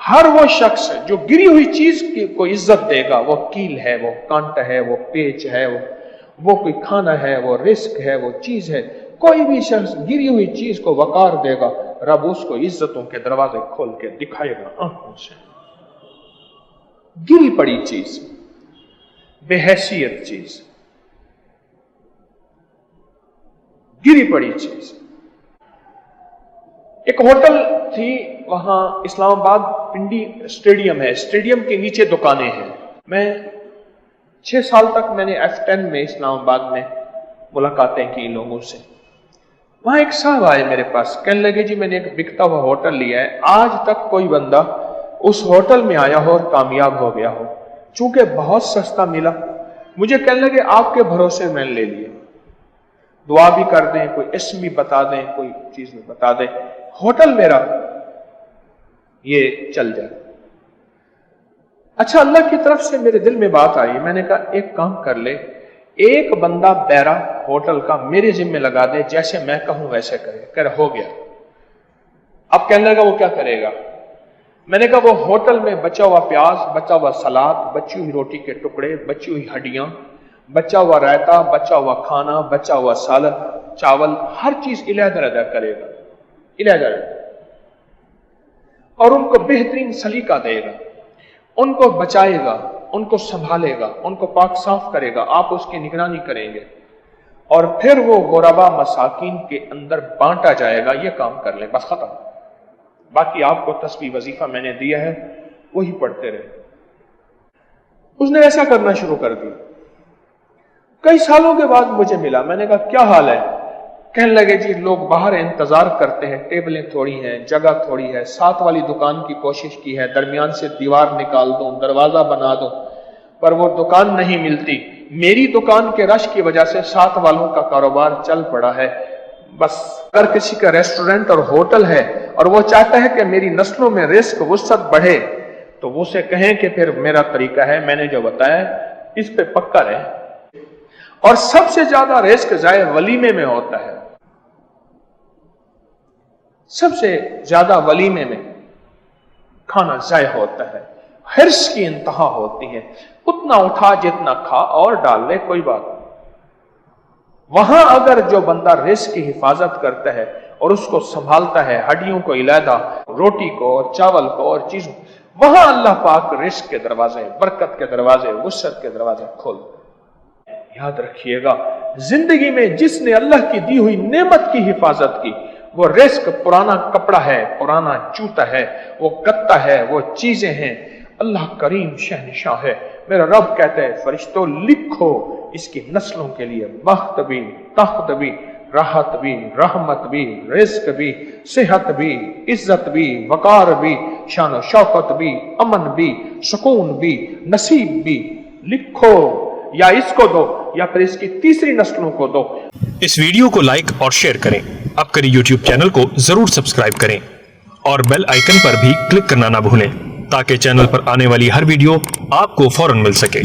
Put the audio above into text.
हर वो शख्स जो गिरी हुई चीज को इज्जत देगा, वो कील है, वो कांटा है, वो पेच है, वो कोई खाना है, वो रिस्क है, वो चीज है, कोई भी शख्स गिरी हुई चीज को वकार देगा, रब उसको इज्जतों के दरवाजे खोल के दिखाएगा आंखों से। गिरी पड़ी चीज, बेहैसियत चीज, गिरी पड़ी चीज। एक होटल थी वहां इस्लामाबाद, पिंडी स्टेडियम है, स्टेडियम के नीचे दुकानें हैं। मैं 6 साल तक मैंने F10 में इस्लामाबाद में मुलाकातें की लोगों से। वहां एक साहब आए मेरे पास, कहने लगे जी मैंने एक बिकता हुआ होटल लिया है, आज तक कोई बंदा उस होटल में आया हो और कामयाब हो गया हो, चूंकि बहुत सस्ता मिला। मुझे कहने लगे आपके भरोसे मैंने ले लिया, दुआ भी कर दें, कोई इसम भी बता दें, कोई चीज भी बता दें, होटल मेरा ये चल जाए। अच्छा, अल्लाह की तरफ से मेरे दिल में बात आई, मैंने कहा एक काम कर ले, एक बंदा बैरा होटल का मेरे जिम्मे लगा दे, जैसे मैं कहूं वैसे करे। कर हो गया। अब कहने लगा वो क्या करेगा? मैंने कहा वो होटल में बचा हुआ प्याज, बचा हुआ सलाद, बची हुई रोटी के टुकड़े, बची हुई हड्डियां, बचा हुआ रायता, बचा हुआ खाना, बचा हुआ सालन, चावल, हर चीज इलादा करेगा, इलादा, और उनको बेहतरीन सलीका देगा, उनको बचाएगा, उनको संभालेगा, उनको पाक साफ करेगा, आप उसकी निगरानी करेंगे, और फिर वो गुरबा मसाकीन के अंदर बांटा जाएगा। ये काम कर ले, बस खत्म। बाकी आपको तस्बीह वजीफा मैंने दिया है, वही पढ़ते रहे। उसने ऐसा करना शुरू कर दिया। कई सालों के बाद मुझे मिला, मैंने कहा क्या हाल है? कहने लगे जी लोग बाहर इंतजार करते हैं, टेबलें थोड़ी हैं, जगह थोड़ी है, साथ वाली दुकान की कोशिश की है, दरमियान से दीवार निकाल दो, दरवाजा बना दो, पर वो दुकान नहीं मिलती। मेरी दुकान के रश की वजह से साथ वालों का कारोबार चल पड़ा है। बस अगर किसी का रेस्टोरेंट और होटल है और वो चाहता है कि मेरी नस्लों में रिस्क वुसअत बढ़े, तो वो उसे कहें कि फिर मेरा तरीका है, मैंने जो बताया इस पे पक्का रहे। और सबसे ज्यादा रिस्क जाए वलीमे में होता है, सबसे ज्यादा वलीमे में खाना जाय होता है, हिर्स की इंतहा होती है, उतना उठा जितना खा और डाल ले, कोई बात नहीं। वहां अगर जो बंदा रिस्क की हिफाजत करता है और उसको संभालता है, हड्डियों को इलादा, रोटी को और चावल को और चीजों, वहां अल्लाह पाक रिस्क के दरवाजे, बरकत के दरवाजे, वुसअत के दरवाजे खोल। याद रखिएगा, जिंदगी में जिसने अल्लाह की दी हुई नेमत की हिफाजत की, वो रिस्क पुराना कपड़ा है, पुराना जूता है, वो गत्ता है, वो चीजें हैं। अल्लाह करीम शहनशाह है। मेरा रब कहता है फरिश्तों लिखो इसकी नस्लों के लिए बख्त भी, तख्त भी, राहत भी, रहमत भी, रिस्क भी, सेहत भी, इज्जत भी, वकार भी, शान और शौकत भी, अमन भी, सुकून भी, नसीब भी। लिखो, या इसको दो या फिर इसकी तीसरी नस्लों को दो। इस वीडियो को लाइक और शेयर करें। अपकरी YouTube चैनल को जरूर सब्सक्राइब करें और बेल आइकन पर भी क्लिक करना ना भूलें, ताकि चैनल पर आने वाली हर वीडियो आपको फौरन मिल सके।